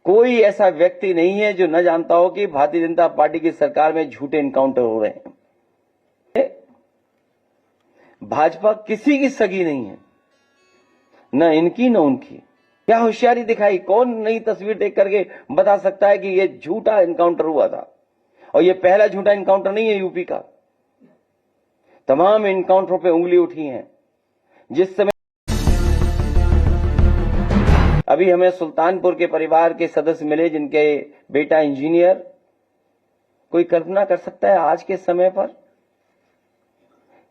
कोई ऐसा व्यक्ति नहीं है जो न जानता हो कि भारतीय जनता पार्टी की सरकार में झूठे एनकाउंटर हो रहे हैं। भाजपा किसी की सगी नहीं है, न इनकी न उनकी। क्या होशियारी दिखाई? कौन नई तस्वीर देख करके बता सकता है कि यह झूठा एनकाउंटर हुआ था? और यह पहला झूठा एनकाउंटर नहीं है यूपी का। तमाम एनकाउंटरों पे उंगली उठी है। जिस समय अभी हमें सुल्तानपुर के परिवार के सदस्य मिले जिनके बेटा इंजीनियर, कोई कल्पना कर सकता है आज के समय पर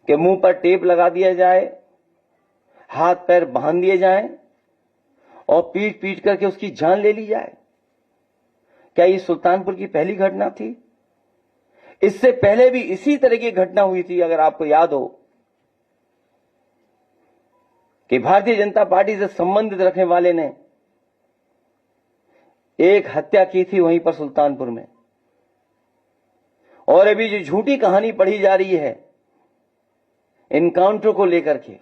कि मुंह पर टेप लगा दिया जाए, हाथ पैर बांध दिए जाएं और पीट पीट करके उसकी जान ले ली जाए? क्या ये सुल्तानपुर की पहली घटना थी? इससे पहले भी इसी तरह की घटना हुई थी। अगर आपको याद हो कि भारतीय जनता पार्टी से संबंधित रखने वाले ने एक हत्या की थी वहीं पर सुल्तानपुर में। और अभी जो झूठी कहानी पढ़ी जा रही है एनकाउंटर को लेकर के,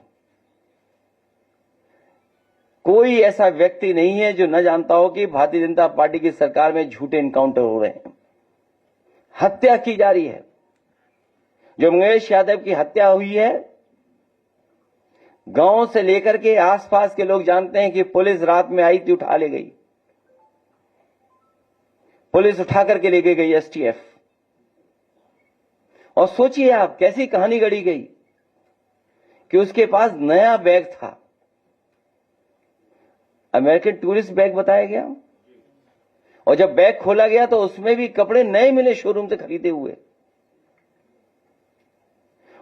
कोई ऐसा व्यक्ति नहीं है जो न जानता हो कि भारतीय जनता पार्टी की सरकार में झूठे एनकाउंटर हो रहे हैं, हत्या की जा रही है। जो मंगेश यादव की हत्या हुई है, गांव से लेकर के आसपास के लोग जानते हैं कि पुलिस रात में आई थी, उठा ले गई। पुलिस उठा करके लेके गई एसटीएफ। और सोचिए आप कैसी कहानी गढ़ी गई कि उसके पास नया बैग था, अमेरिकन टूरिस्ट बैग बताया गया। और जब बैग खोला गया तो उसमें भी कपड़े नए मिले, शोरूम से खरीदे हुए।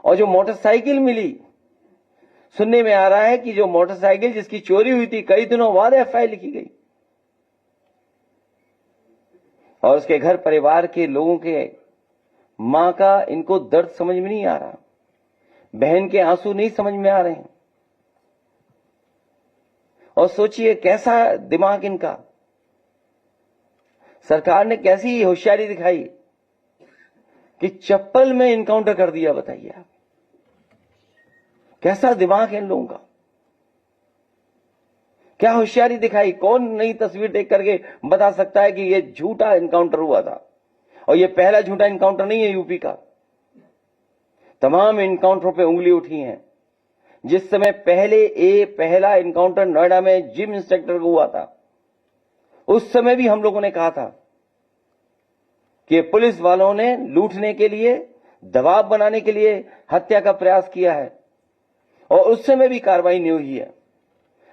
और जो मोटरसाइकिल मिली, सुनने में आ रहा है कि जो मोटरसाइकिल जिसकी चोरी हुई थी, कई दिनों बाद एफआईआर लिखी गई। और उसके घर परिवार के लोगों के, मां का इनको दर्द समझ में नहीं आ रहा, बहन के आंसू नहीं समझ में आ रहे हैं। और सोचिए कैसा दिमाग इनका। सरकार ने कैसी होशियारी दिखाई कि चप्पल में एनकाउंटर कर दिया। बताइए आप, कैसा दिमाग है इन लोगों का। क्या होशियारी दिखाई? कौन नई तस्वीर देख करके बता सकता है कि यह झूठा एनकाउंटर हुआ था? और यह पहला झूठा एनकाउंटर नहीं है यूपी का। तमाम एनकाउंटरों पे उंगली उठी है। जिस समय पहला एनकाउंटर नोएडा में जिम इंस्ट्रक्टर को हुआ था, उस समय भी हम लोगों ने कहा था कि पुलिस वालों ने लूटने के लिए, दबाव बनाने के लिए हत्या का प्रयास किया है। और उस समय भी कार्रवाई नहीं हुई है।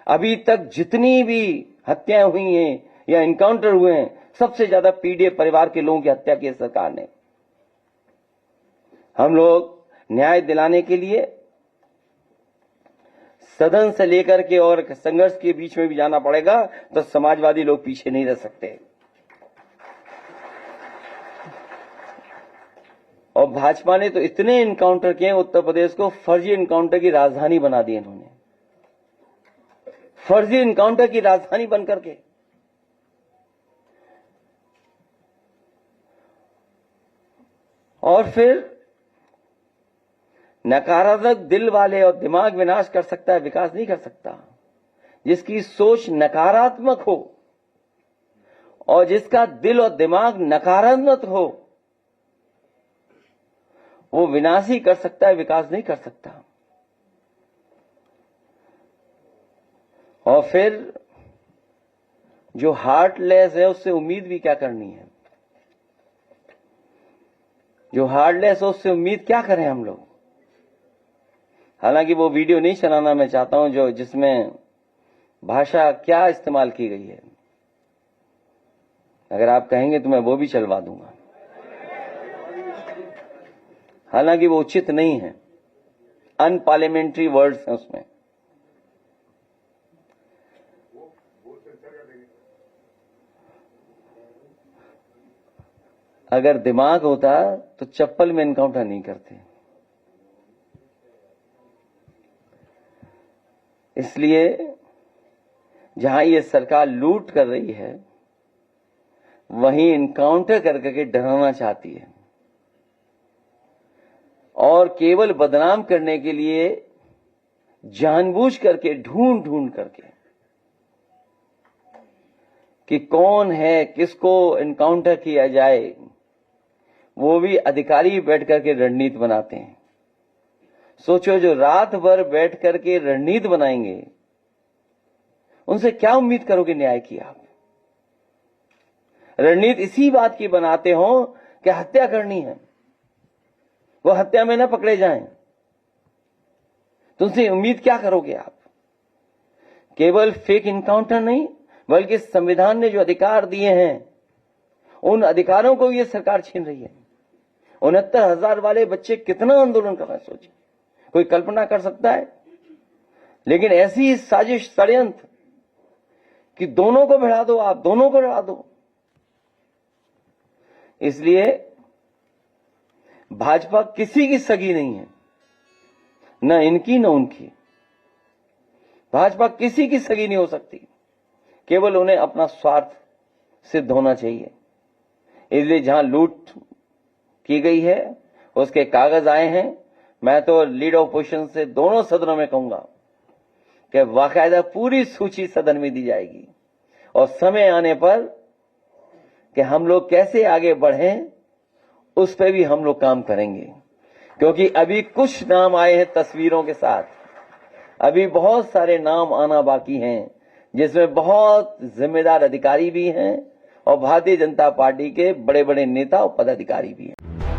अभी तक जितनी भी हत्याएं हुई हैं या एनकाउंटर हुए हैं, सबसे ज्यादा पीड़ित परिवार के लोगों की हत्या की है सरकार ने। हम लोग न्याय दिलाने के लिए सदन से लेकर के और संघर्ष के बीच में भी जाना पड़ेगा, तो समाजवादी लोग पीछे नहीं रह सकते। और भाजपा ने तो इतने एनकाउंटर किए, उत्तर प्रदेश को फर्जी एनकाउंटर की राजधानी बना दी इन्होंने। फर्जी एनकाउंटर की राजधानी बनकर के। और फिर नकारात्मक दिल वाले, और दिमाग विनाश कर सकता है, विकास नहीं कर सकता। जिसकी सोच नकारात्मक हो और जिसका दिल और दिमाग नकारात्मक हो, वो विनाश ही कर सकता है, विकास नहीं कर सकता। और फिर जो हार्टलेस है उससे उम्मीद भी क्या करनी है? जो हार्टलेस है उससे उम्मीद क्या करें हम लोग? हालांकि वो वीडियो नहीं चलाना मैं चाहता हूं जो जिसमें भाषा क्या इस्तेमाल की गई है। अगर आप कहेंगे तो मैं वो भी चलवा दूंगा। हालांकि वो उचित नहीं है, अनपार्लियामेंट्री वर्ड्स हैं उसमें। अगर दिमाग होता तो चप्पल में एनकाउंटर नहीं करते। इसलिए जहां ये सरकार लूट कर रही है, वहीं एनकाउंटर करके डराना चाहती है। और केवल बदनाम करने के लिए जानबूझ करके, ढूंढ ढूंढ करके कि कौन है, किसको एनकाउंटर किया जाए, वो भी अधिकारी बैठ करके रणनीति बनाते हैं। सोचो, जो रात भर बैठ करके रणनीति बनाएंगे, उनसे क्या उम्मीद करोगे न्याय की आप? रणनीति इसी बात की बनाते हो कि हत्या करनी है, वो हत्या में न पकड़े जाएं, तुमसे उम्मीद क्या करोगे आप? केवल फेक इनकाउंटर नहीं, बल्कि संविधान ने जो अधिकार दिए हैं, उन अधिकारों को ये सरकार छीन रही है। 69,000 वाले बच्चे कितना आंदोलन कर रहे हैं, सोचिए, कोई कल्पना कर सकता है? लेकिन ऐसी साजिश, षड्यंत्र कि दोनों को भिड़ा दो, आप दोनों को लड़ा दो। इसलिए भाजपा किसी की सगी नहीं है, न इनकी न उनकी। भाजपा किसी की सगी नहीं हो सकती, केवल उन्हें अपना स्वार्थ सिद्ध होना चाहिए। इसलिए जहां लूट की गई है, उसके कागज आए हैं। मैं तो लीड ऑपोजिशन से दोनों सदनों में कहूंगा कि बाकायदा पूरी सूची सदन में दी जाएगी, और समय आने पर कि हम लोग कैसे आगे बढ़ें, उस पर भी हम लोग काम करेंगे। क्योंकि अभी कुछ नाम आए हैं तस्वीरों के साथ, अभी बहुत सारे नाम आना बाकी हैं, जिसमें बहुत जिम्मेदार अधिकारी भी हैं और भारतीय जनता पार्टी के बड़े बड़े नेता और पदाधिकारी भी हैं।